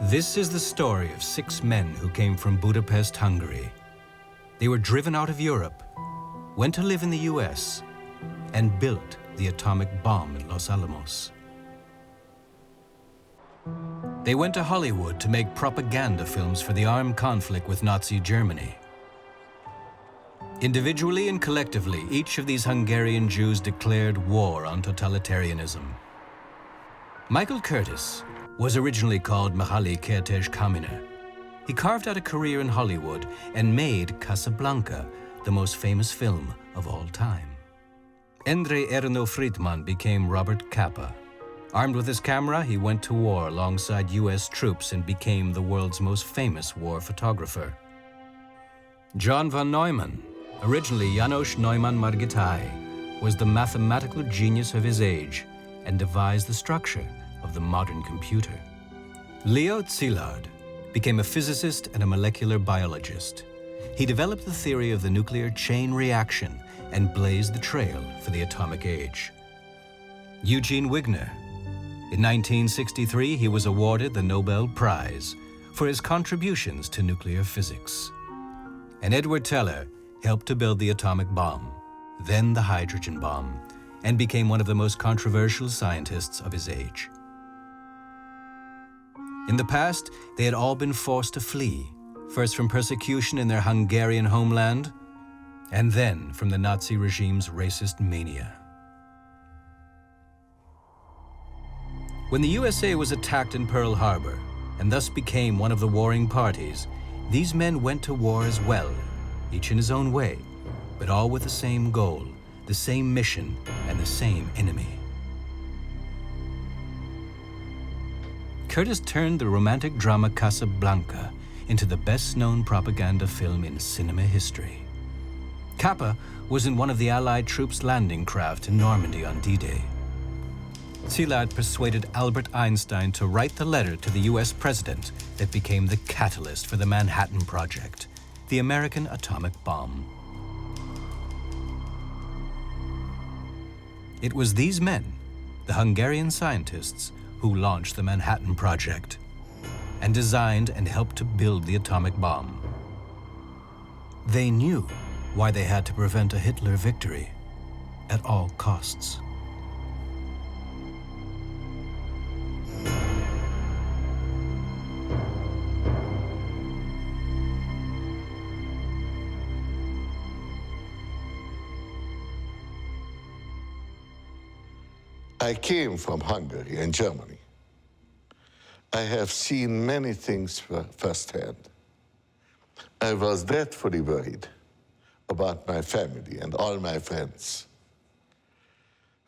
This is the story of 6 men who came from Budapest, Hungary. They were driven out of Europe, went to live in the US, and built the atomic bomb in Los Alamos. They went to Hollywood to make propaganda films for the armed conflict with Nazi Germany. Individually and collectively, each of these Hungarian Jews declared war on totalitarianism. Michael Curtiz was originally called Mihály Kertész-Kaminer. He carved out a career in Hollywood and made Casablanca, the most famous film of all time. Endre Erno Friedman became Robert Capa. Armed with his camera, he went to war alongside US troops and became the world's most famous war photographer. John von Neumann, originally János Neumann Margittai, was the mathematical genius of his age and devised the structure of the modern computer. Leó Szilárd became a physicist and a molecular biologist. He developed the theory of the nuclear chain reaction and blazed the trail for the atomic age. Eugene Wigner. In 1963, he was awarded the Nobel Prize for his contributions to nuclear physics. And Edward Teller helped to build the atomic bomb, then the hydrogen bomb, and became one of the most controversial scientists of his age. In the past, they had all been forced to flee, first from persecution in their Hungarian homeland, and then from the Nazi regime's racist mania. When the USA was attacked in Pearl Harbor, and thus became one of the warring parties, these men went to war as well, each in his own way, but all with the same goal, the same mission, and the same enemy. Curtiz turned the romantic drama Casablanca into the best-known propaganda film in cinema history. Capa was in one of the Allied troops' landing craft in Normandy on D-Day. Szilárd persuaded Albert Einstein to write the letter to the US president that became the catalyst for the Manhattan Project, the American atomic bomb. It was these men, the Hungarian scientists, who launched the Manhattan Project and designed and helped to build the atomic bomb. They knew why they had to prevent a Hitler victory at all costs. I came from Hungary and Germany. I have seen many things firsthand. I was dreadfully worried about my family and all my friends.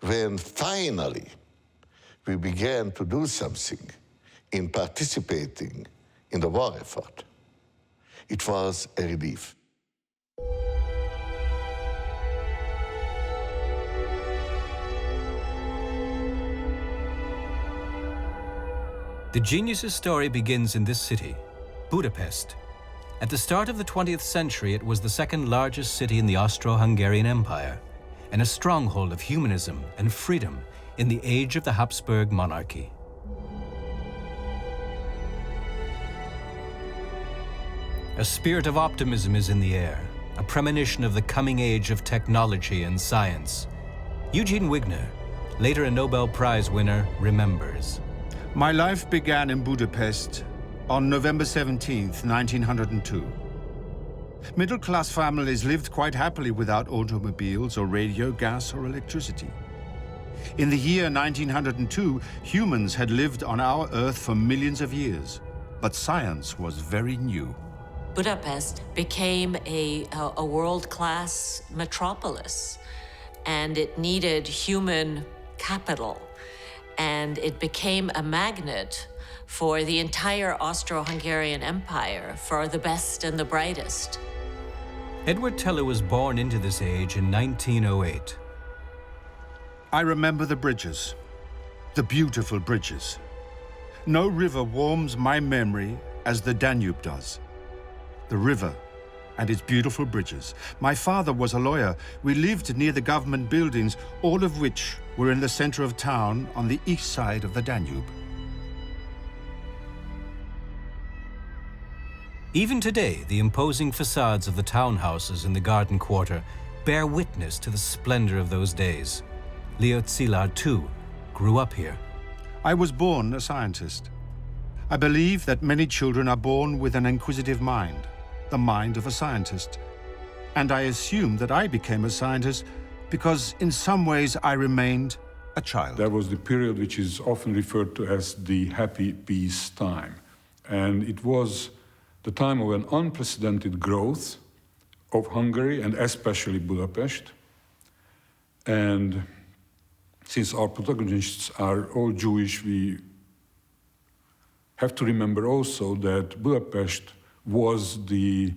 When finally we began to do something in participating in the war effort, it was a relief. The genius's story begins in this city, Budapest. At the start of the 20th century, it was the second largest city in the Austro-Hungarian Empire and a stronghold of humanism and freedom in the age of the Habsburg monarchy. A spirit of optimism is in the air, a premonition of the coming age of technology and science. Eugene Wigner, later a Nobel Prize winner, remembers. My life began in Budapest on November 17th, 1902. Middle-class families lived quite happily without automobiles or radio, gas or electricity. In the year 1902, humans had lived on our Earth for millions of years, but science was very new. Budapest became a world-class metropolis, and it needed human capital. And it became a magnet for the entire Austro-Hungarian Empire, for the best and the brightest. Edward Teller was born into this age in 1908. I remember the bridges, the beautiful bridges. No river warms my memory as the Danube does. The river and its beautiful bridges. My father was a lawyer. We lived near the government buildings, all of which were in the center of town on the east side of the Danube. Even today, the imposing facades of the townhouses in the garden quarter bear witness to the splendor of those days. Leó Szilárd, too, grew up here. I was born a scientist. I believe that many children are born with an inquisitive mind, the mind of a scientist. And I assume that I became a scientist because in some ways I remained a child. That was the period which is often referred to as the happy peace time. And it was the time of an unprecedented growth of Hungary and especially Budapest. And since our protagonists are all Jewish, we have to remember also that Budapest was the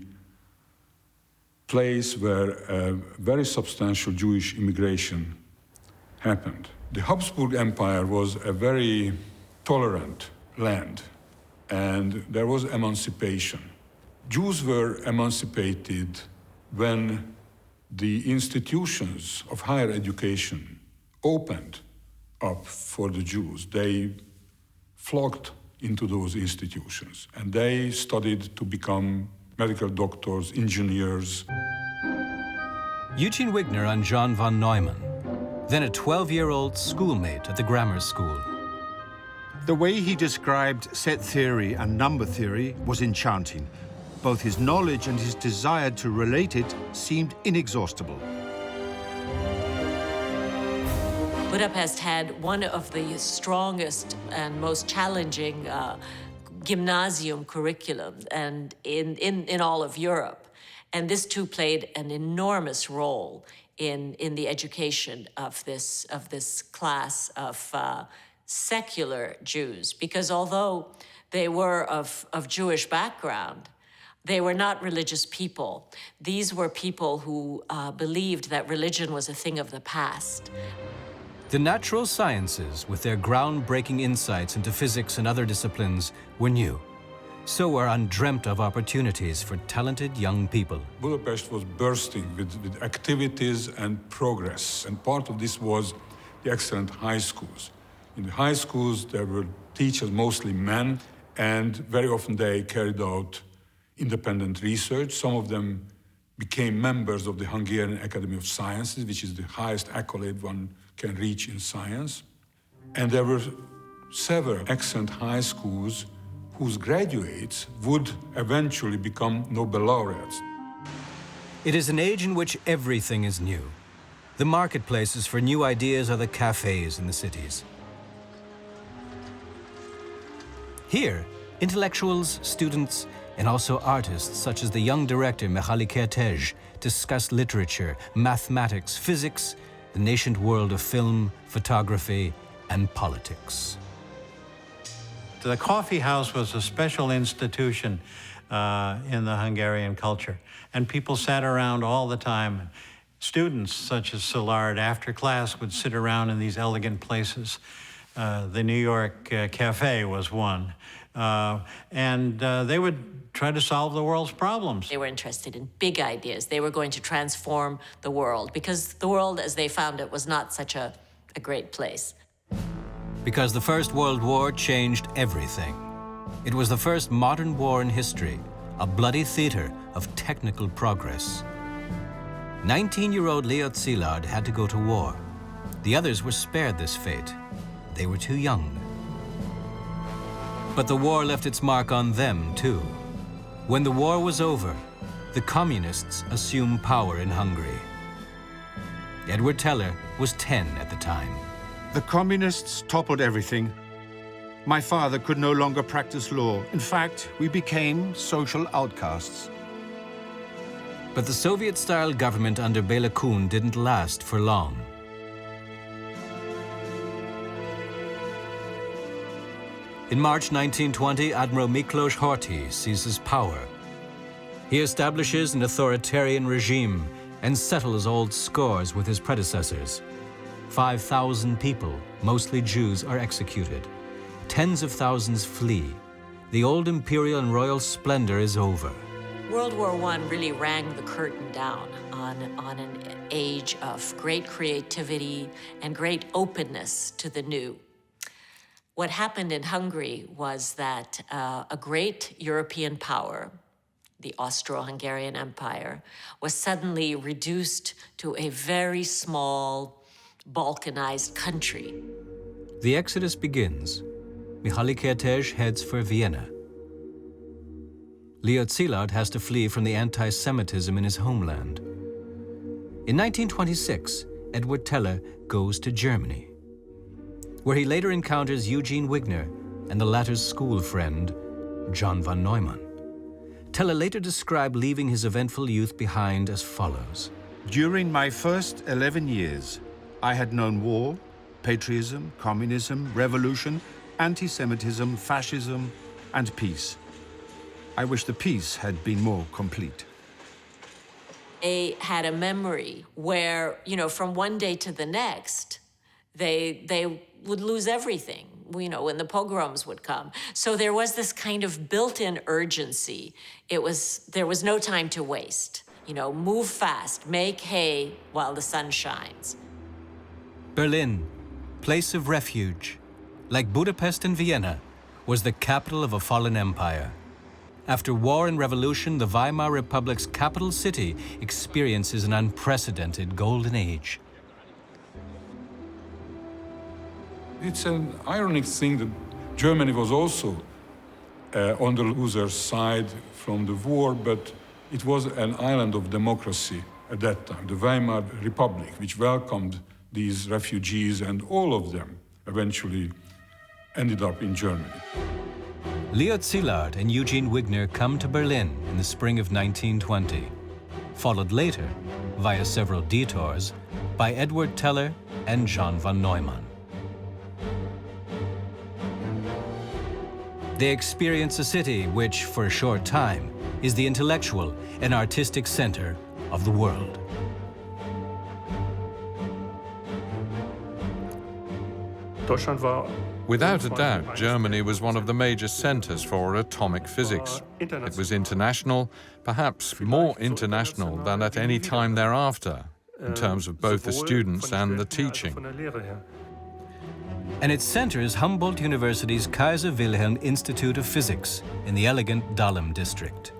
place where a very substantial Jewish immigration happened. The Habsburg Empire was a very tolerant land, and there was emancipation. Jews were emancipated when the institutions of higher education opened up for the Jews. They flocked into those institutions, and they studied to become medical doctors, engineers. Eugene Wigner and John von Neumann, then a 12-year-old schoolmate at the grammar school. The way he described set theory and number theory was enchanting. Both his knowledge and his desire to relate it seemed inexhaustible. Budapest had one of the strongest and most challenging gymnasium curriculum and in all of Europe. And this too played an enormous role in the education of this class of secular Jews, because although they were of Jewish background, they were not religious people. These were people who believed that religion was a thing of the past. The natural sciences, with their groundbreaking insights into physics and other disciplines, were new. So were undreamt of opportunities for talented young people. Budapest was bursting with activities and progress, and part of this was the excellent high schools. In the high schools, there were teachers, mostly men, and very often they carried out independent research. Some of them became members of the Hungarian Academy of Sciences, which is the highest accolade one can reach in science. And there were several excellent high schools whose graduates would eventually become Nobel laureates. It is an age in which everything is new. The marketplaces for new ideas are the cafes in the cities. Here, intellectuals, students, and also artists such as the young director Michael Curtiz discuss literature, mathematics, physics, the nascent world of film, photography, and politics. The coffee house was a special institution in the Hungarian culture, and people sat around all the time. Students such as Szilárd, after class, would sit around in these elegant places. The New York Cafe was one. And they would try to solve the world's problems. They were interested in big ideas. They were going to transform the world, because the world, as they found it, was not such a great place. Because the First World War changed everything. It was the first modern war in history, a bloody theater of technical progress. 19-year-old Leó Szilárd had to go to war. The others were spared this fate. They were too young. But the war left its mark on them, too. When the war was over, the communists assumed power in Hungary. Edward Teller was 10 at the time. The communists toppled everything. My father could no longer practice law. In fact, we became social outcasts. But the Soviet-style government under Béla Kun didn't last for long. In March 1920, Admiral Miklós Horthy seizes power. He establishes an authoritarian regime and settles old scores with his predecessors. 5,000 people, mostly Jews, are executed. Tens of thousands flee. The old imperial and royal splendor is over. World War I really rang the curtain down on an age of great creativity and great openness to the new. What happened in Hungary was that a great European power the Austro-Hungarian Empire, was suddenly reduced to a very small, balkanized country. The exodus begins. Mihaly Kertész heads for Vienna. Leó Szilárd has to flee from the anti-Semitism in his homeland. In 1926, Edward Teller goes to Germany, where he later encounters Eugene Wigner and the latter's school friend, John von Neumann. Teller later described leaving his eventful youth behind as follows. During my first 11 years, I had known war, patriotism, communism, revolution, anti-Semitism, fascism, and peace. I wish the peace had been more complete. They had a memory where, you know, from one day to the next, they would lose everything, you know, when the pogroms would come. So there was this kind of built-in urgency. There was no time to waste. You know, move fast, make hay while the sun shines. Berlin, place of refuge, like Budapest and Vienna, was the capital of a fallen empire. After war and revolution, the Weimar Republic's capital city experiences an unprecedented golden age. It's an ironic thing that Germany was also on the loser's side from the war, but it was an island of democracy at that time, the Weimar Republic, which welcomed these refugees, and all of them eventually ended up in Germany. Leó Szilárd and Eugene Wigner come to Berlin in the spring of 1920, followed later, via several detours, by Edward Teller and John von Neumann. They experience a city which, for a short time, is the intellectual and artistic center of the world. Without a doubt, Germany was one of the major centers for atomic physics. It was international, perhaps more international than at any time thereafter, in terms of both the students and the teaching. And its center is Humboldt University's Kaiser Wilhelm Institute of Physics in the elegant Dahlem district.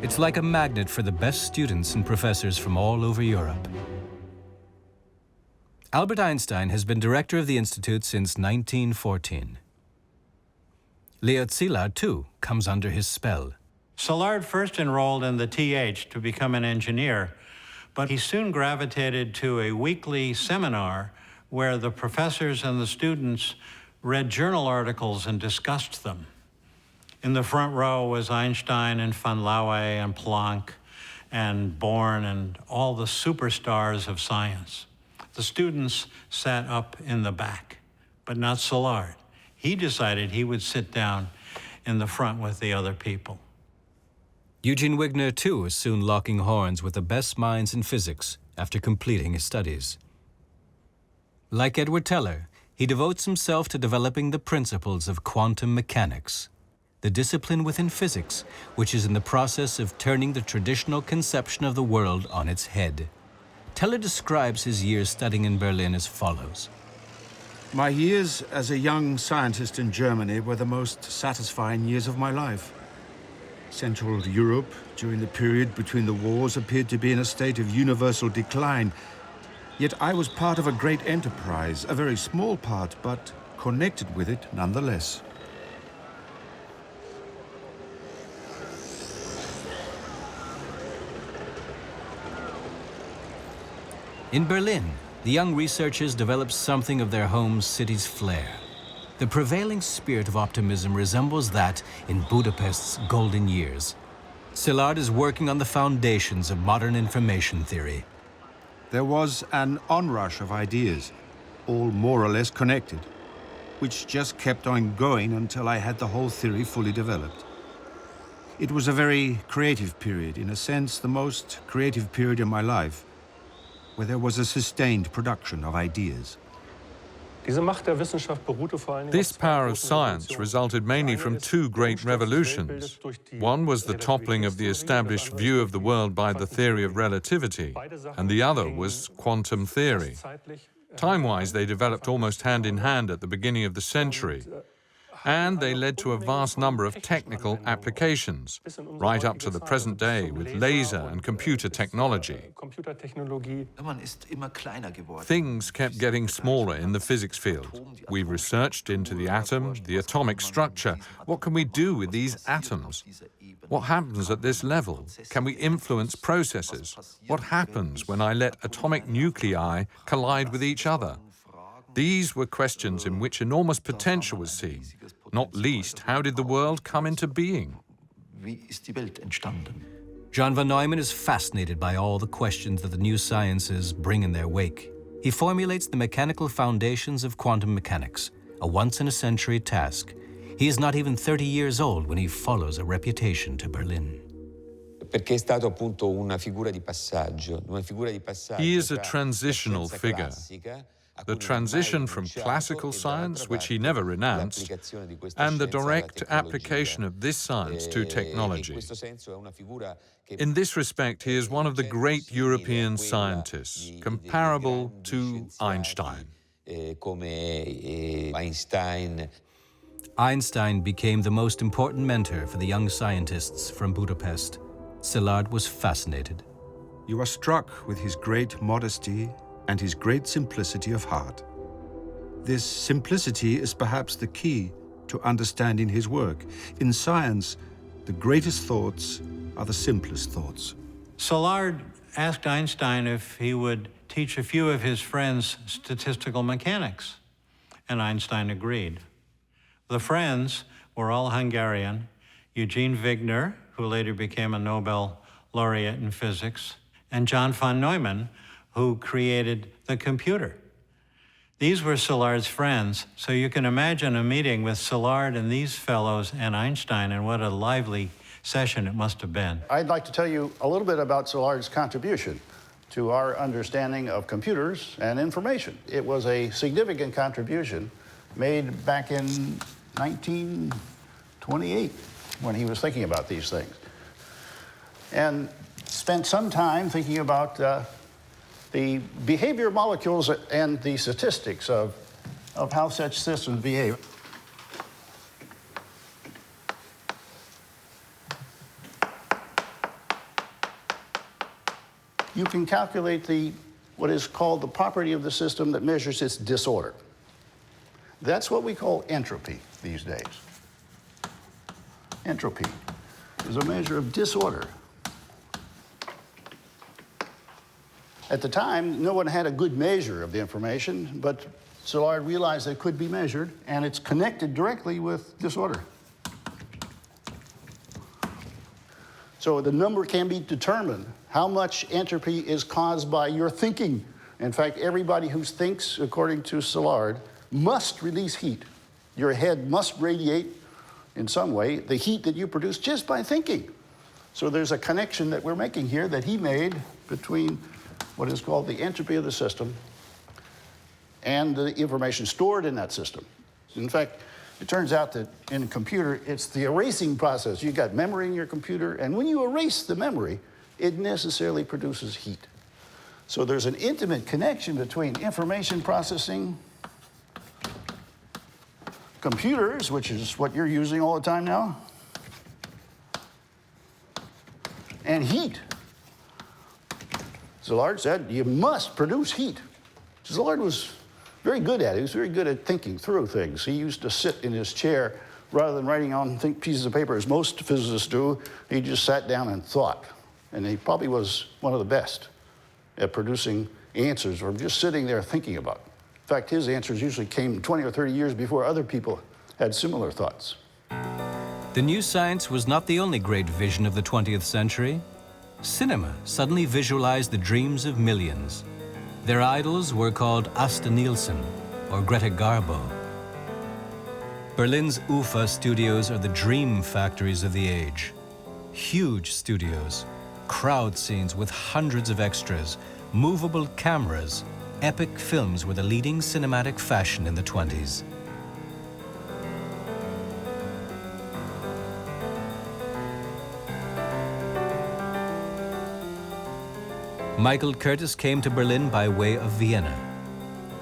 It's like a magnet for the best students and professors from all over Europe. Albert Einstein has been director of the institute since 1914. Leó Szilárd, too, comes under his spell. Szilárd first enrolled in the TH to become an engineer, but he soon gravitated to a weekly seminar where the professors and the students read journal articles and discussed them. In the front row was Einstein and von Laue and Planck and Born and all the superstars of science. The students sat up in the back, but not Szilárd. He decided he would sit down in the front with the other people. Eugene Wigner, too, is soon locking horns with the best minds in physics after completing his studies. Like Edward Teller, he devotes himself to developing the principles of quantum mechanics, the discipline within physics which is in the process of turning the traditional conception of the world on its head. Teller describes his years studying in Berlin as follows. My years as a young scientist in Germany were the most satisfying years of my life. Central Europe, during the period between the wars, appeared to be in a state of universal decline. Yet I was part of a great enterprise, a very small part, but connected with it nonetheless. In Berlin, the young researchers develop something of their home city's flair. The prevailing spirit of optimism resembles that in Budapest's golden years. Szilárd is working on the foundations of modern information theory. There was an onrush of ideas, all more or less connected, which just kept on going until I had the whole theory fully developed. It was a very creative period, in a sense the most creative period in my life, where there was a sustained production of ideas. This power of science resulted mainly from two great revolutions. One was the toppling of the established view of the world by the theory of relativity, and the other was quantum theory. Time-wise, they developed almost hand in hand at the beginning of the century. And they led to a vast number of technical applications, right up to the present day with laser and computer technology. Things kept getting smaller in the physics field. We researched into the atom, the atomic structure. What can we do with these atoms? What happens at this level? Can we influence processes? What happens when I let atomic nuclei collide with each other? These were questions in which enormous potential was seen. Not least, how did the world come into being? John von Neumann is fascinated by all the questions that the new sciences bring in their wake. He formulates the mechanical foundations of quantum mechanics, a once-in-a-century task. He is not even 30 years old when he follows a reputation to Berlin. He is a transitional figure. The transition from classical science, which he never renounced, and the direct application of this science to technology. In this respect, he is one of the great European scientists, comparable to Einstein. Einstein became the most important mentor for the young scientists from Budapest. Szilárd was fascinated. You are struck with his great modesty and his great simplicity of heart. This simplicity is perhaps the key to understanding his work. In science, the greatest thoughts are the simplest thoughts. Szilárd asked Einstein if he would teach a few of his friends statistical mechanics, and Einstein agreed. The friends were all Hungarian: Eugene Wigner, who later became a Nobel laureate in physics, and John von Neumann, who created the computer. These were Szilárd's friends, so you can imagine a meeting with Szilárd and these fellows and Einstein, and what a lively session it must have been. I'd like to tell you a little bit about Szilárd's contribution to our understanding of computers and information. It was a significant contribution made back in 1928 when he was thinking about these things, and spent some time thinking about the behavior of molecules and the statistics of how such systems behave. You can calculate what is called the property of the system that measures its disorder. That's what we call entropy these days. Entropy is a measure of disorder. At the time, no one had a good measure of the information, but Szilárd realized that it could be measured, and it's connected directly with disorder. So the number can be determined. How much entropy is caused by your thinking? In fact, everybody who thinks, according to Szilárd, must release heat. Your head must radiate, in some way, the heat that you produce just by thinking. So there's a connection that we're making here that he made between what is called the entropy of the system and the information stored in that system. In fact, it turns out that in a computer, it's the erasing process. You've got memory in your computer, and when you erase the memory, it necessarily produces heat. So there's an intimate connection between information processing, computers, which is what you're using all the time now, and heat. Szilárd said, you must produce heat. Szilárd was very good at it. He was very good at thinking through things. He used to sit in his chair rather than writing on pieces of paper, as most physicists do. He just sat down and thought. And he probably was one of the best at producing answers or just sitting there thinking about it. In fact, his answers usually came 20 or 30 years before other people had similar thoughts. The new science was not the only great vision of the 20th century. Cinema suddenly visualized the dreams of millions. Their idols were called Asta Nielsen or Greta Garbo. Berlin's UFA studios are the dream factories of the age. Huge studios, crowd scenes with hundreds of extras, movable cameras. Epic films were the leading cinematic fashion in the 20s. Michael Curtiz came to Berlin by way of Vienna.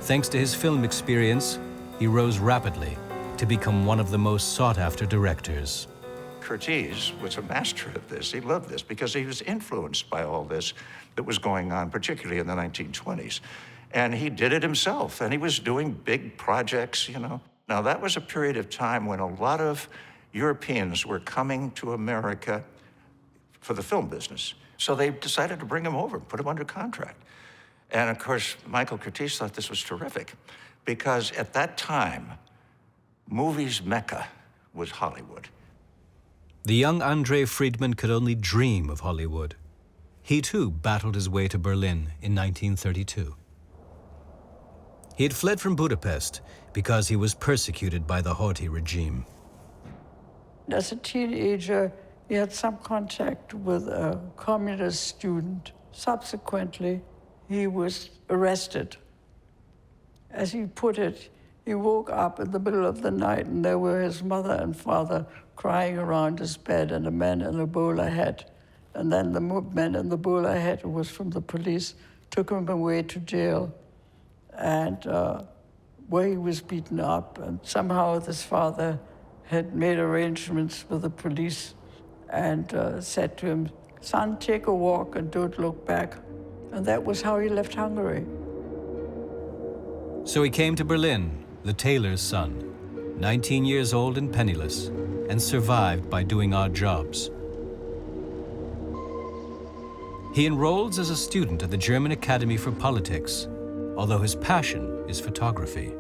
Thanks to his film experience, he rose rapidly, to become one of the most sought-after directors. Curtiz was a master of this. He loved this because he was influenced by all this that was going on, particularly in the 1920s. And he did it himself, and he was doing big projects, you know. Now, that was a period of time when a lot of Europeans were coming to America for the film business. So they decided to bring him over, put him under contract. And of course, Michael Curtiz thought this was terrific because at that time, movies' mecca was Hollywood. The young Andre Friedman could only dream of Hollywood. He too battled his way to Berlin in 1932. He had fled from Budapest because he was persecuted by the Horthy regime. As a teenager, he had some contact with a communist student. Subsequently, he was arrested. As he put it, he woke up in the middle of the night and there were his mother and father crying around his bed and a man in a bowler hat. And then the man in the bowler hat, who was from the police, took him away to jail. And where he was beaten up, and somehow this father had made arrangements with the police and said to him, "Son, take a walk and don't look back." And that was how he left Hungary. So he came to Berlin, the tailor's son, 19 years old and penniless, and survived by doing odd jobs. He enrolls as a student at the German Academy for Politics, although his passion is photography.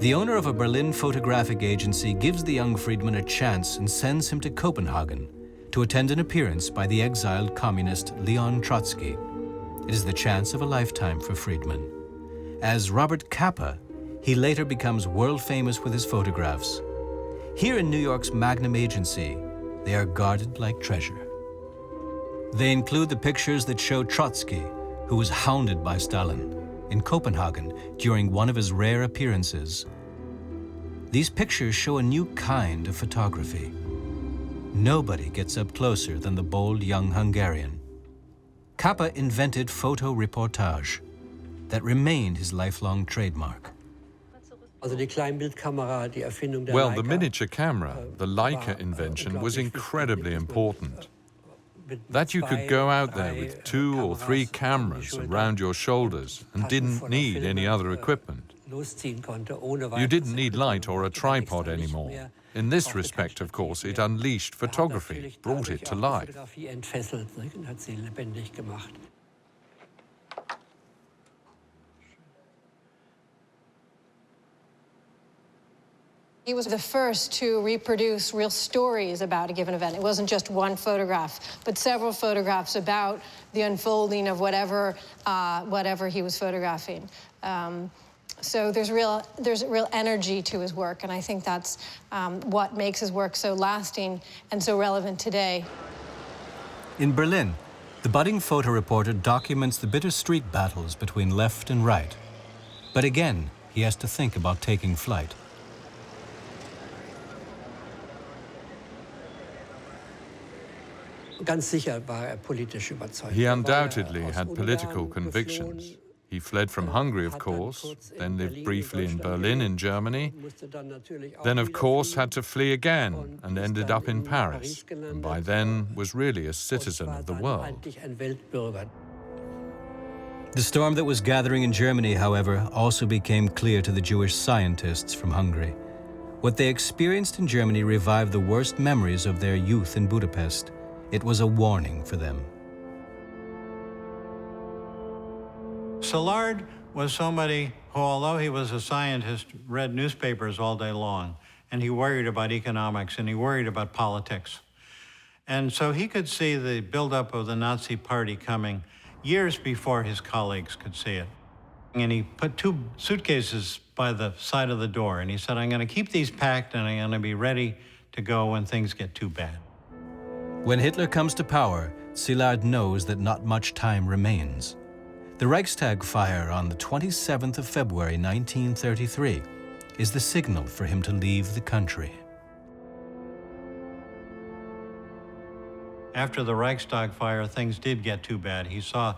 The owner of a Berlin photographic agency gives the young Friedman a chance and sends him to Copenhagen to attend an appearance by the exiled communist Leon Trotsky. It is the chance of a lifetime for Friedman. As Robert Capa, he later becomes world famous with his photographs. Here in New York's Magnum Agency, they are guarded like treasure. They include the pictures that show Trotsky, who was hounded by Stalin, in Copenhagen during one of his rare appearances. These pictures show a new kind of photography. Nobody gets up closer than the bold young Hungarian. Capa invented photo reportage that remained his lifelong trademark. Well, the miniature camera, the Leica invention, was incredibly important. That you could go out there with 2 or 3 cameras around your shoulders and didn't need any other equipment. You didn't need light or a tripod anymore. In this respect, of course, it unleashed photography, brought it to life. He was the first to reproduce real stories about a given event. It wasn't just one photograph, but several photographs about the unfolding of whatever he was photographing. So there's real energy to his work, and I think that's what makes his work so lasting and so relevant today. In Berlin, the budding photo reporter documents the bitter street battles between left and right. But again, he has to think about taking flight. He undoubtedly had political convictions. He fled from Hungary, of course, then lived briefly in Berlin in Germany, then of course had to flee again and ended up in Paris, and by then was really a citizen of the world. The storm that was gathering in Germany, however, also became clear to the Jewish scientists from Hungary. What they experienced in Germany revived the worst memories of their youth in Budapest. It was a warning for them. Szilárd was somebody who, although he was a scientist, read newspapers all day long, and he worried about economics, and he worried about politics. And so he could see the buildup of the Nazi Party coming years before his colleagues could see it. And he put 2 suitcases by the side of the door, and he said, "I'm going to keep these packed, and I'm going to be ready to go when things get too bad." When Hitler comes to power, Szilárd knows that not much time remains. The Reichstag fire on the 27th of February 1933 is the signal for him to leave the country. After the Reichstag fire, things did get too bad. He saw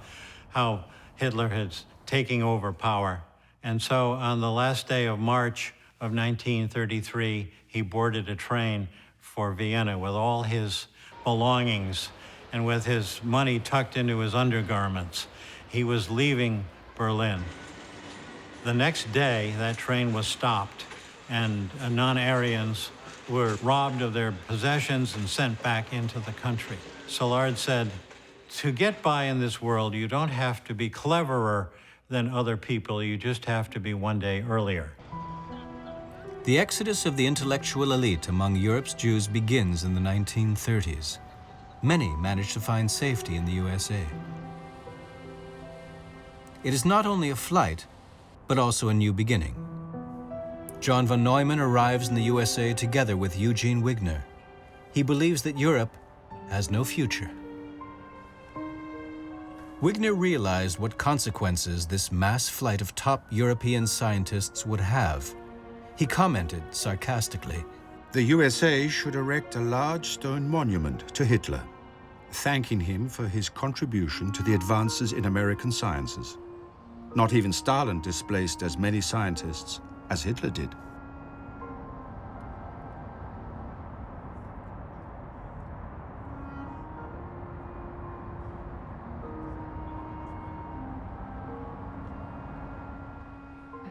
how Hitler had taken over power, And so on the last day of March of 1933, he boarded a train for Vienna with all his belongings and with his money tucked into his undergarments. He was leaving Berlin. The next day, that train was stopped, and non-Aryans were robbed of their possessions and sent back into the country. Szilárd said, to get by in this world, you don't have to be cleverer than other people, you just have to be one day earlier. The exodus of the intellectual elite among Europe's Jews begins in the 1930s. Many managed to find safety in the USA. It is not only a flight, but also a new beginning. John von Neumann arrives in the USA together with Eugene Wigner. He believes that Europe has no future. Wigner realized what consequences this mass flight of top European scientists would have. He commented sarcastically, The USA should erect a large stone monument to Hitler, thanking him for his contribution to the advances in American sciences. Not even Stalin displaced as many scientists as Hitler did.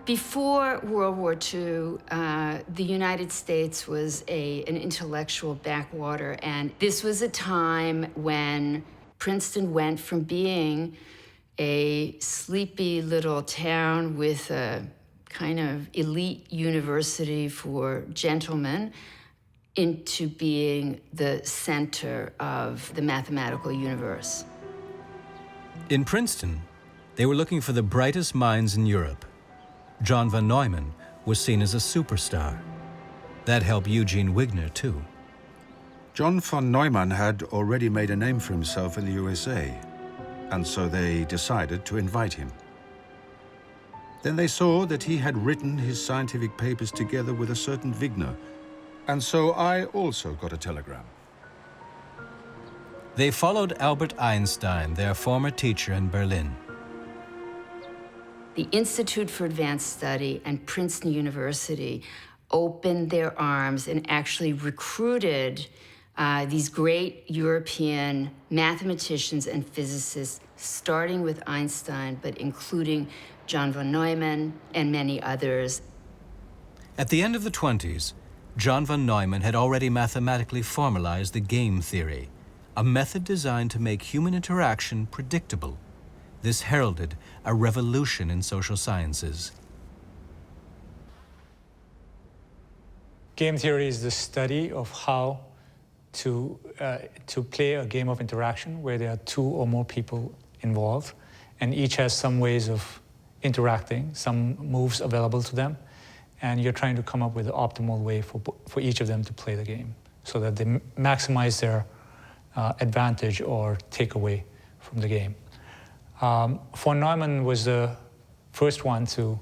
Before World War II, the United States was an intellectual backwater, and this was a time when Princeton went from being a sleepy little town with a kind of elite university for gentlemen into being the center of the mathematical universe. In Princeton, they were looking for the brightest minds in Europe. John von Neumann was seen as a superstar. That helped Eugene Wigner, too. John von Neumann had already made a name for himself in the USA, and so they decided to invite him. Then they saw that he had written his scientific papers together with a certain Wigner, and so I also got a telegram. They followed Albert Einstein, their former teacher in Berlin. The Institute for Advanced Study and Princeton University opened their arms and actually recruited these great European mathematicians and physicists, starting with Einstein, but including John von Neumann and many others. At the end of the 20s, John von Neumann had already mathematically formalized the game theory, a method designed to make human interaction predictable. This heralded a revolution in social sciences. Game theory is the study of how to play a game of interaction where there are two or more people involved, and each has some ways of interacting, some moves available to them, and you're trying to come up with the optimal way for each of them to play the game so that they maximize their advantage or take away from the game. Von Neumann was the first one to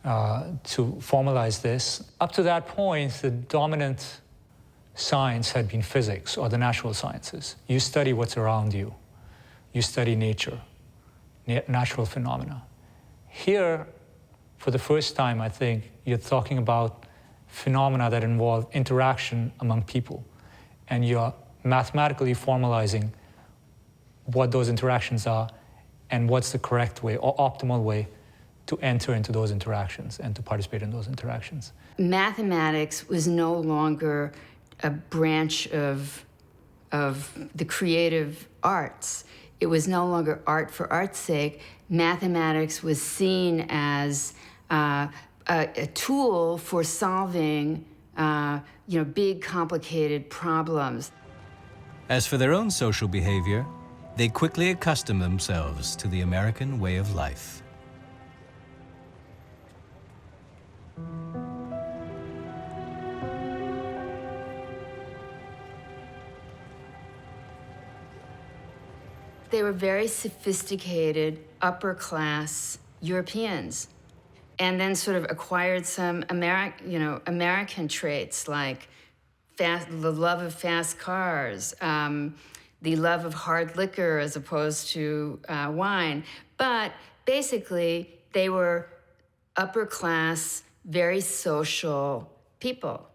formalize this. Up to that point, the dominant science had been physics or the natural sciences. You study what's around you. You study nature, natural phenomena. Here, for the first time, I think, you're talking about phenomena that involve interaction among people, and you're mathematically formalizing what those interactions are and what's the correct way or optimal way to enter into those interactions and to participate in those interactions. Mathematics was no longer a branch of the creative arts. It was no longer art for art's sake. Mathematics was seen as a tool for solving big, complicated problems. As for their own social behavior, they quickly accustomed themselves to the American way of life. They were very sophisticated, upper-class Europeans, and then sort of acquired some American traits like the love of fast cars, the love of hard liquor as opposed to wine. But basically, they were upper class, very social people.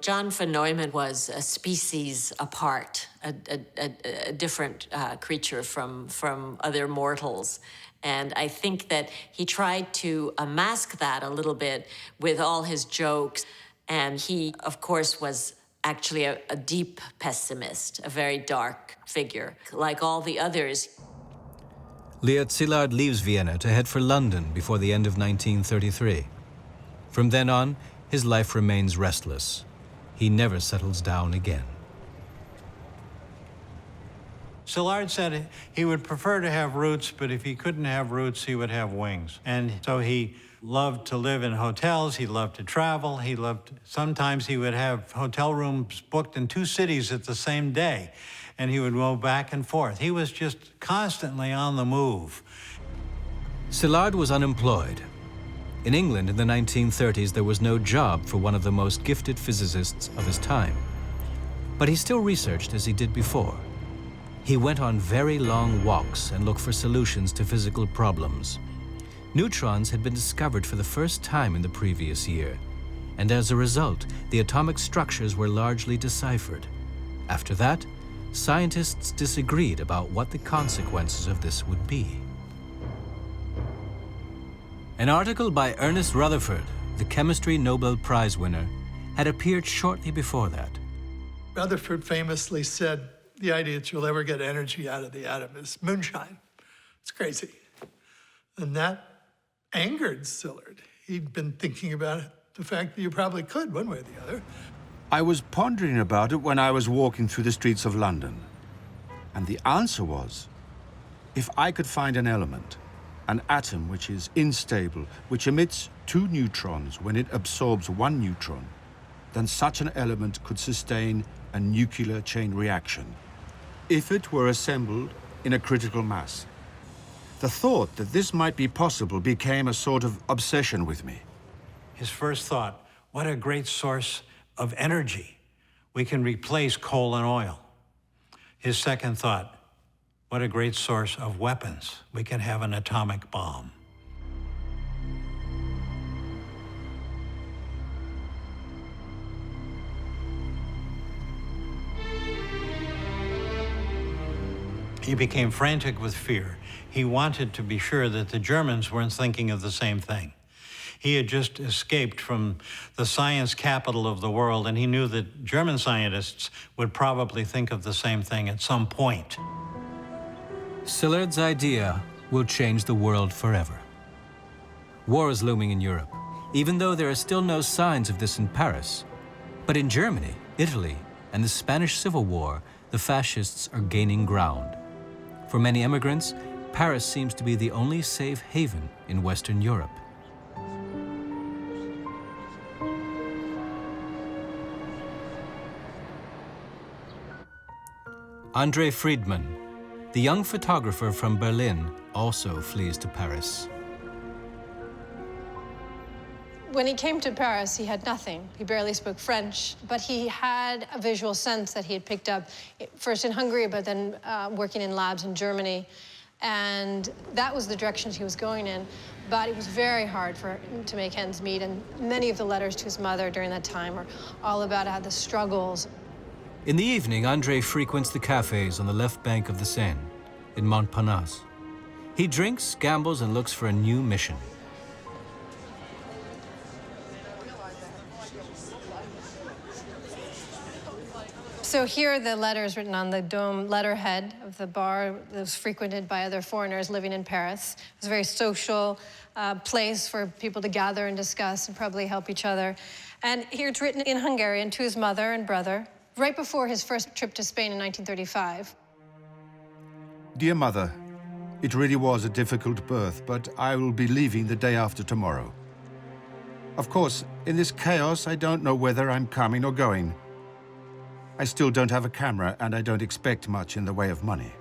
John von Neumann was a species apart, a different creature from other mortals. And I think that he tried to mask that a little bit with all his jokes. And he, of course, was actually a deep pessimist, a very dark figure, like all the others. Leó Szilárd leaves Vienna to head for London before the end of 1933. From then on, his life remains restless. He never settles down again. Szilárd said he would prefer to have roots, but if he couldn't have roots, he would have wings. And so he loved to live in hotels, he loved to travel, sometimes he would have hotel rooms booked in 2 cities at the same day, and he would go back and forth. He was just constantly on the move. Szilárd was unemployed. In England in the 1930s, there was no job for one of the most gifted physicists of his time. But he still researched as he did before. He went on very long walks and looked for solutions to physical problems. Neutrons had been discovered for the first time in the previous year, and as a result, the atomic structures were largely deciphered. After that, scientists disagreed about what the consequences of this would be. An article by Ernest Rutherford, the chemistry Nobel Prize winner, had appeared shortly before that. Rutherford famously said, the idea that you'll ever get energy out of the atom is moonshine. It's crazy. And that angered Szilárd. He'd been thinking about the fact that you probably could, one way or the other. I was pondering about it when I was walking through the streets of London. And the answer was, if I could find an element, an atom which is unstable, which emits 2 neutrons when it absorbs 1 neutron, then such an element could sustain a nuclear chain reaction, if it were assembled in a critical mass. The thought that this might be possible became a sort of obsession with me. His first thought, what a great source of energy. We can replace coal and oil. His second thought, what a great source of weapons. We can have an atomic bomb. He became frantic with fear. He wanted to be sure that the Germans weren't thinking of the same thing. He had just escaped from the science capital of the world, and he knew that German scientists would probably think of the same thing at some point. Szilárd's idea will change the world forever. War is looming in Europe, even though there are still no signs of this in Paris. But in Germany, Italy, and the Spanish Civil War, the fascists are gaining ground. For many immigrants, Paris seems to be the only safe haven in Western Europe. André Friedman, the young photographer from Berlin, also flees to Paris. When he came to Paris, he had nothing. He barely spoke French, but he had a visual sense that he had picked up, first in Hungary, but then working in labs in Germany. And that was the direction he was going in. But it was very hard for him to make ends meet. And many of the letters to his mother during that time are all about how the struggles. In the evening, André frequents the cafes on the left bank of the Seine, in Montparnasse. He drinks, gambles, and looks for a new mission. So here are the letters written on the dome letterhead of the bar that was frequented by other foreigners living in Paris. It was a very social place for people to gather and discuss and probably help each other. And here it's written in Hungarian to his mother and brother, right before his first trip to Spain in 1935. Dear Mother, it really was a difficult birth, but I will be leaving the day after tomorrow. Of course, in this chaos, I don't know whether I'm coming or going. I still don't have a camera, and I don't expect much in the way of money.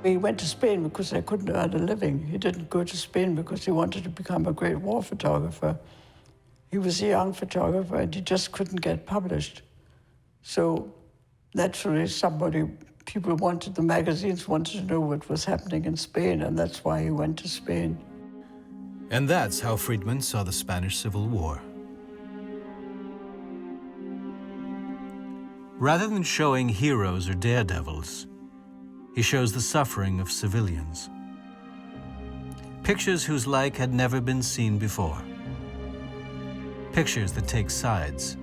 He went to Spain because I couldn't earn a living. He didn't go to Spain because he wanted to become a great war photographer. He was a young photographer, and he just couldn't get published. So naturally, somebody People wanted, the magazines wanted to know what was happening in Spain, and that's why he went to Spain. And that's how Friedman saw the Spanish Civil War. Rather than showing heroes or daredevils, he shows the suffering of civilians. Pictures whose like had never been seen before. Pictures that take sides.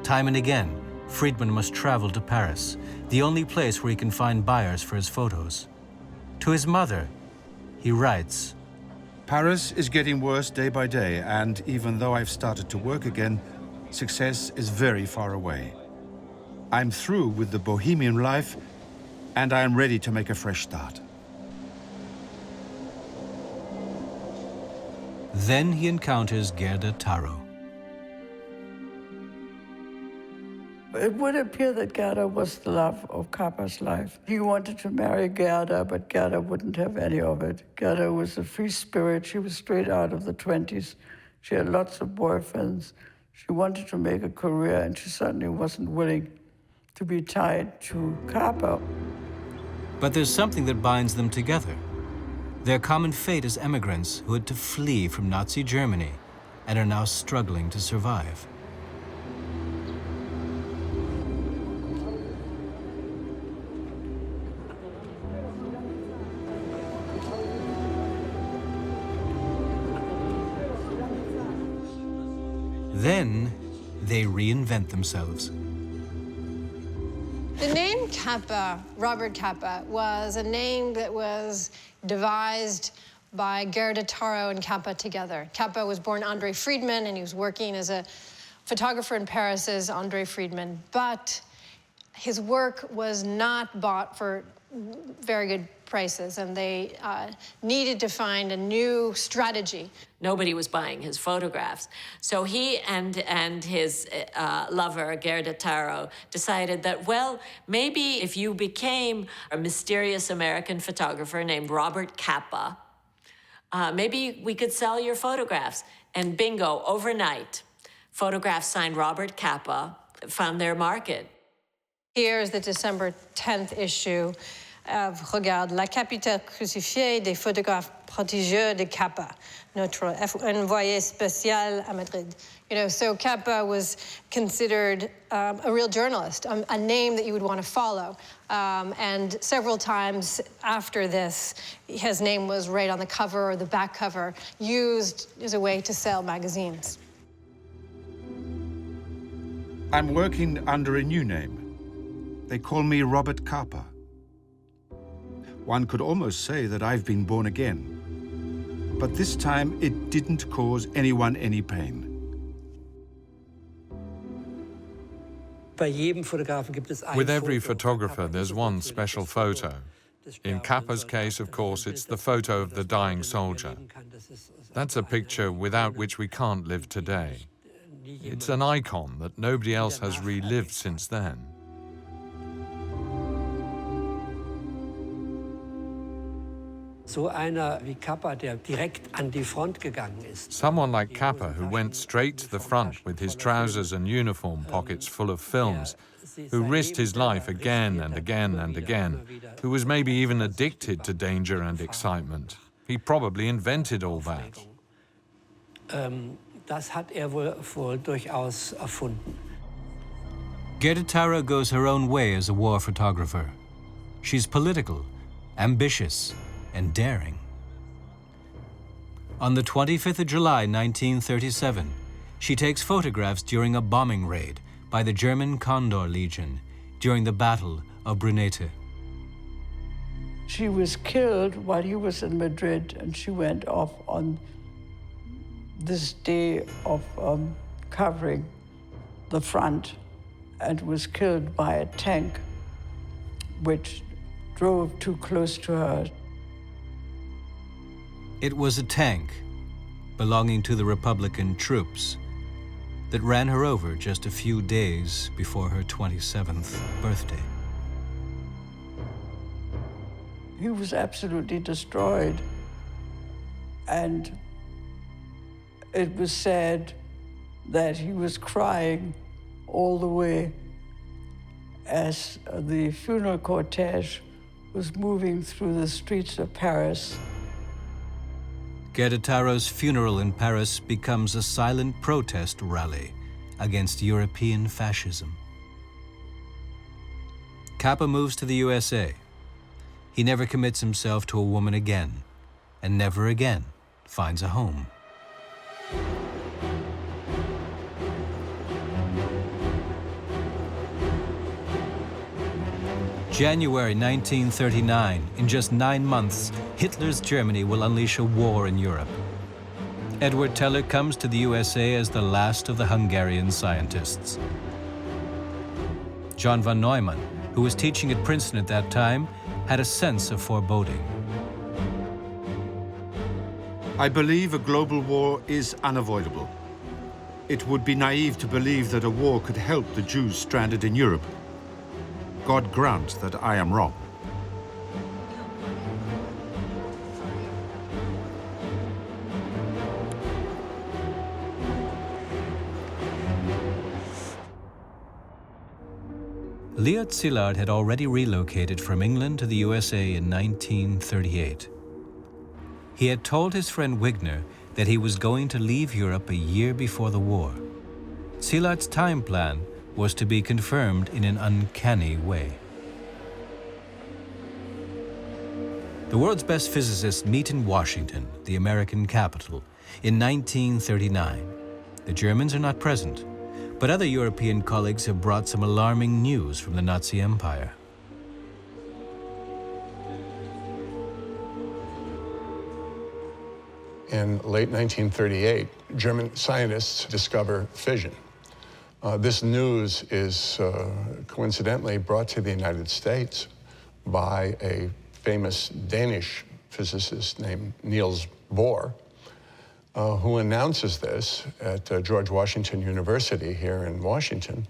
Time and again, Friedman must travel to Paris, the only place where he can find buyers for his photos. To his mother, he writes, Paris is getting worse day by day, and even though I've started to work again, success is very far away. I'm through with the bohemian life, and I am ready to make a fresh start. Then he encounters Gerda Taro. It would appear that Gerda was the love of Capa's life. He wanted to marry Gerda, but Gerda wouldn't have any of it. Gerda was a free spirit. She was straight out of the 20s. She had lots of boyfriends. She wanted to make a career, and she certainly wasn't willing to be tied to Capa. But there's something that binds them together. Their common fate as emigrants who had to flee from Nazi Germany and are now struggling to survive. Then they reinvent themselves. The name Capa, Robert Capa, was a name that was devised by Gerda Taro and Capa together. Capa was born Andre Friedman, and he was working as a photographer in Paris as Andre Friedman. But his work was not bought for very good prices, and they needed to find a new strategy. Nobody was buying his photographs. So he and his lover, Gerda Taro, decided that, well, maybe if you became a mysterious American photographer named Robert Capa, maybe we could sell your photographs. And bingo, overnight, photographs signed Robert Capa found their market. Here's the December 10th issue of Regarde, la capitale crucifiée des photographes prodigieux de Capa, notre envoyé spécial à Madrid. You know, so Capa was considered a real journalist, a name that you would want to follow. And several times after this, his name was right on the cover or the back cover, used as a way to sell magazines. I'm working under a new name. They call me Robert Capa. One could almost say that I've been born again. But this time, it didn't cause anyone any pain. With every photographer, there's one special photo. In Capa's case, of course, it's the photo of the dying soldier. That's a picture without which we can't live today. It's an icon that nobody else has relived since then. Someone like Capa, who went straight to the front with his trousers and uniform pockets full of films, who risked his life again and again and again, who was maybe even addicted to danger and excitement. He probably invented all that. Gerda Taro goes her own way as a war photographer. She's political, ambitious, and daring. On the 25th of July, 1937, she takes photographs during a bombing raid by the German Condor Legion during the Battle of Brunete. She was killed while he was in Madrid, and she went off on this day of covering the front and was killed by a tank which drove too close to her. It was a tank belonging to the Republican troops that ran her over just a few days before her 27th birthday. He was absolutely destroyed, and it was said that he was crying all the way, as the funeral cortege was moving through the streets of Paris. Guerritaro's funeral in Paris becomes a silent protest rally against European fascism. Capa moves to the USA. He never commits himself to a woman again, and never again finds a home. January 1939, in just 9 months, Hitler's Germany will unleash a war in Europe. Edward Teller comes to the USA as the last of the Hungarian scientists. John von Neumann, who was teaching at Princeton at that time, had a sense of foreboding. I believe a global war is unavoidable. It would be naive to believe that a war could help the Jews stranded in Europe. God grant that I am wrong. Leó Szilárd had already relocated from England to the USA in 1938. He had told his friend Wigner that he was going to leave Europe a year before the war. Szilárd's time plan was to be confirmed in an uncanny way. The world's best physicists meet in Washington, the American capital, in 1939. The Germans are not present, but other European colleagues have brought some alarming news from the Nazi Empire. In late 1938, German scientists discover fission. This news is coincidentally brought to the United States by a famous Danish physicist named Niels Bohr, who announces this at George Washington University here in Washington.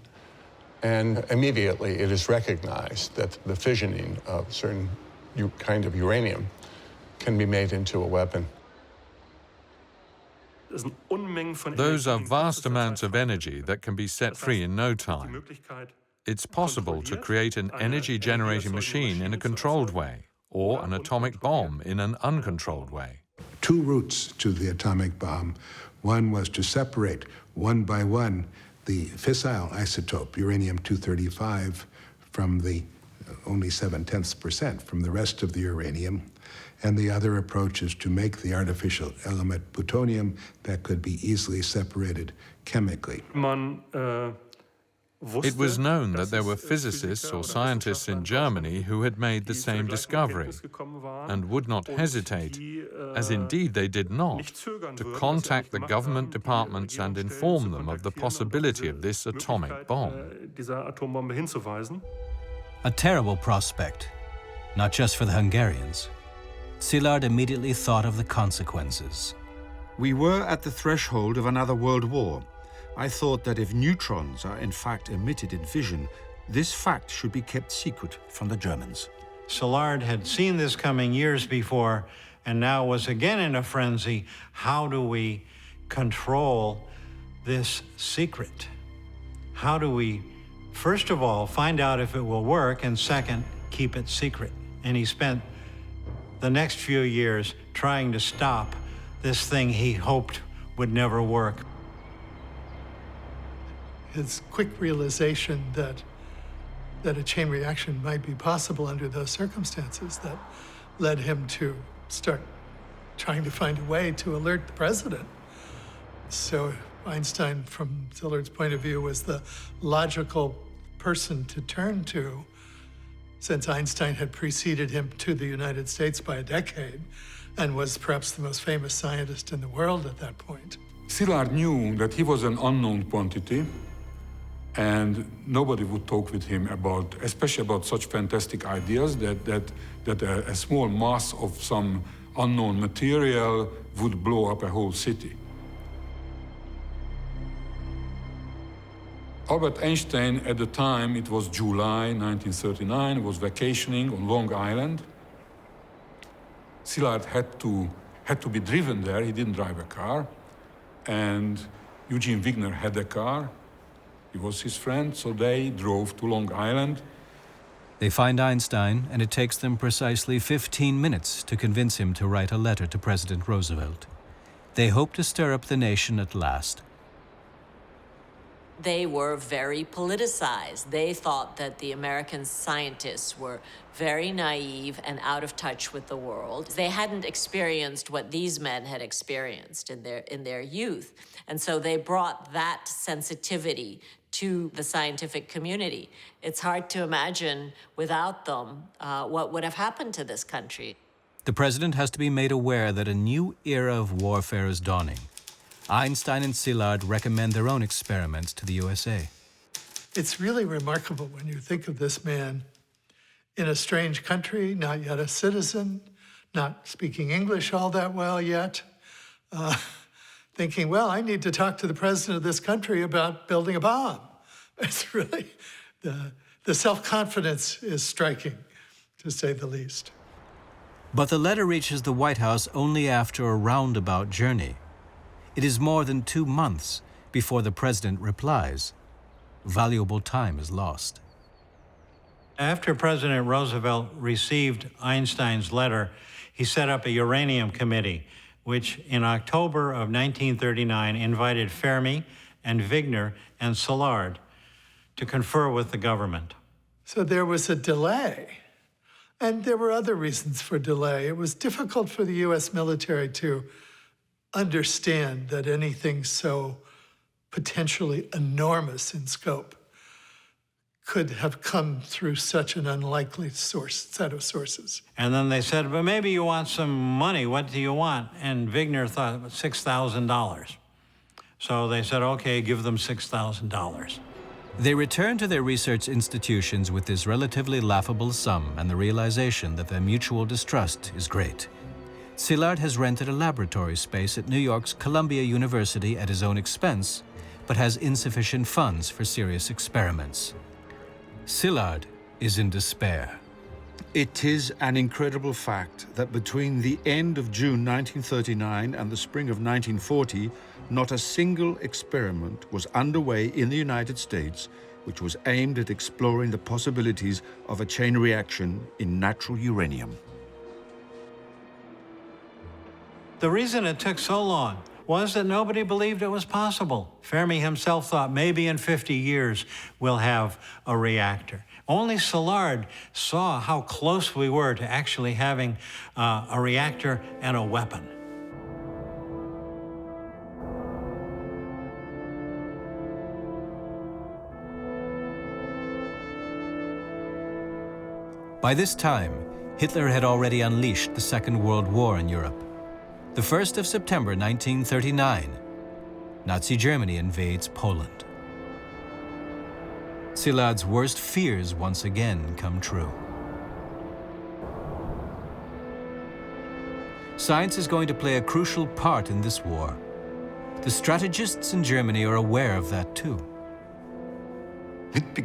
And immediately it is recognized that the fissioning of certain kind of uranium can be made into a weapon. Those are vast amounts of energy that can be set free in no time. It's possible to create an energy-generating machine in a controlled way, or an atomic bomb in an uncontrolled way. Two routes to the atomic bomb. One was to separate one by one the fissile isotope, uranium-235, from the only 0.7% from the rest of the uranium. And the other approach is to make the artificial element plutonium that could be easily separated chemically. It was known that there were physicists or scientists in Germany who had made the same discovery and would not hesitate, as indeed they did not, to contact the government departments and inform them of the possibility of this atomic bomb. A terrible prospect, not just for the Hungarians. Szilárd immediately thought of the consequences. We were at the threshold of another world war. I thought that if neutrons are in fact emitted in fission, this fact should be kept secret from the Germans. Szilárd had seen this coming years before and now was again in a frenzy. How do we control this secret? How do we, first of all, find out if it will work, and second, keep it secret? And he spent the next few years trying to stop this thing he hoped would never work. His quick realization that a chain reaction might be possible under those circumstances that led him to start trying to find a way to alert the president. So Einstein, from Szilárd's point of view, was the logical person to turn to, since Einstein had preceded him to the United States by a decade and was perhaps the most famous scientist in the world at that point. Szilárd knew that he was an unknown quantity, and nobody would talk with him about, especially about such fantastic ideas, that a small mass of some unknown material would blow up a whole city. Albert Einstein, at the time, it was July 1939, was vacationing on Long Island. Szilárd had to be driven there. He didn't drive a car. And Eugene Wigner had a car. He was his friend, so they drove to Long Island. They find Einstein, and it takes them precisely 15 minutes to convince him to write a letter to President Roosevelt. They hope to stir up the nation at last. They were very politicized. They thought that the American scientists were very naive and out of touch with the world. They hadn't experienced what these men had experienced in their youth. And so they brought that sensitivity to the scientific community. It's hard to imagine without them what would have happened to this country. The president has to be made aware that a new era of warfare is dawning. Einstein and Szilárd recommend their own experiments to the USA. It's really remarkable when you think of this man in a strange country, not yet a citizen, not speaking English all that well yet, thinking, well, I need to talk to the president of this country about building a bomb. It's really, the self-confidence is striking, to say the least. But the letter reaches the White House only after a roundabout journey. It is more than 2 months before the president replies. Valuable time is lost. After President Roosevelt received Einstein's letter, he set up a uranium committee, which in October of 1939 invited Fermi and Wigner and Szilárd to confer with the government. So there was a delay. And there were other reasons for delay. It was difficult for the US military to understand that anything so potentially enormous in scope could have come through such an unlikely set of sources. And then they said, but maybe you want some money. What do you want? And Wigner thought $6,000. So they said, okay, give them $6,000. They return to their research institutions with this relatively laughable sum and the realization that their mutual distrust is great. Szilárd has rented a laboratory space at New York's Columbia University at his own expense, but has insufficient funds for serious experiments. Szilárd is in despair. It is an incredible fact that between the end of June 1939 and the spring of 1940, not a single experiment was underway in the United States which was aimed at exploring the possibilities of a chain reaction in natural uranium. The reason it took so long was that nobody believed it was possible. Fermi himself thought maybe in 50 years we'll have a reactor. Only Szilárd saw how close we were to actually having a reactor and a weapon. By this time, Hitler had already unleashed the Second World War in Europe. The 1st of September 1939, Nazi Germany invades Poland. Szilárd's worst fears once again come true. Science is going to play a crucial part in this war. The strategists in Germany are aware of that too. It's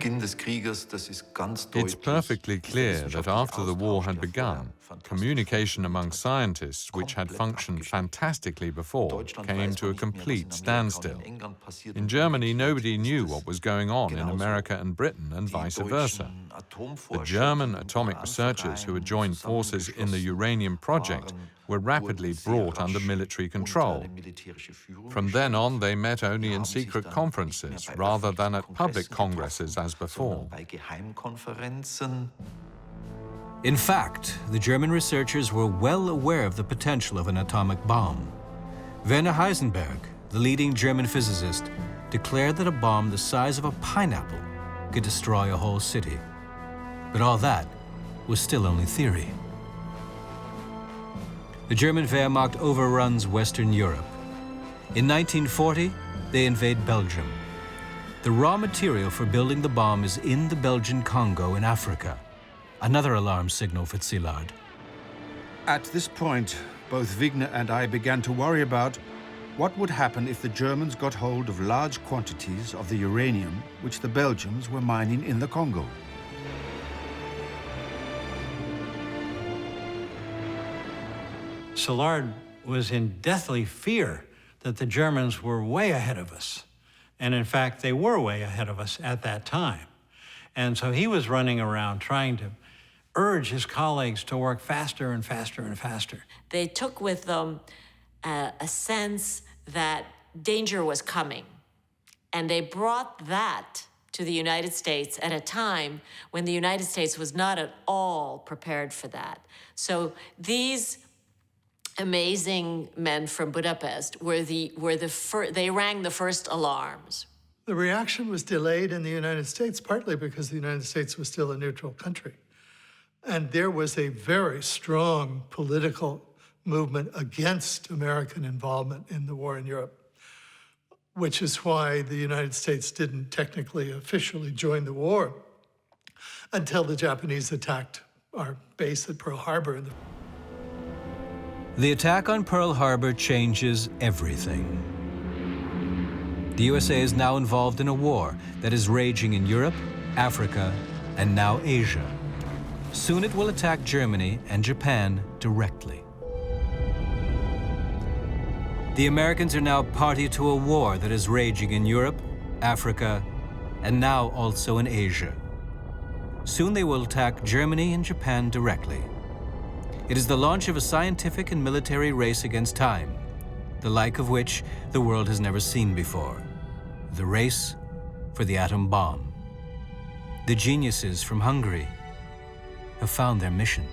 perfectly clear that after the war had begun, communication among scientists, which had functioned fantastically before, came to a complete standstill. In Germany, nobody knew what was going on in America and Britain, and vice versa. The German atomic researchers who had joined forces in the uranium project were rapidly brought under military control. From then on, they met only in secret conferences rather than at public congresses as before. In fact, the German researchers were well aware of the potential of an atomic bomb. Werner Heisenberg, the leading German physicist, declared that a bomb the size of a pineapple could destroy a whole city. But all that was still only theory. The German Wehrmacht overruns Western Europe. In 1940, they invade Belgium. The raw material for building the bomb is in the Belgian Congo in Africa. Another alarm signal for Szilárd. At this point, both Wigner and I began to worry about what would happen if the Germans got hold of large quantities of the uranium which the Belgians were mining in the Congo. Szilárd was in deathly fear that the Germans were way ahead of us. And in fact, they were way ahead of us at that time. And so he was running around trying to urge his colleagues to work faster and faster and faster. They took with them a sense that danger was coming. And they brought that to the United States at a time when the United States was not at all prepared for that. So these amazing men from Budapest they rang the first alarms. The reaction was delayed in the United States, partly because the United States was still a neutral country. And there was a very strong political movement against American involvement in the war in Europe, which is why the United States didn't technically, officially join the war until the Japanese attacked our base at Pearl Harbor. The attack on Pearl Harbor changes everything. The USA is now involved in a war that is raging in Europe, Africa, and now Asia. Soon it will attack Germany and Japan directly. The Americans are now party to a war that is raging in Europe, Africa, and now also in Asia. Soon they will attack Germany and Japan directly. It is the launch of a scientific and military race against time, the like of which the world has never seen before. The race for the atom bomb. The geniuses from Hungary have found their mission.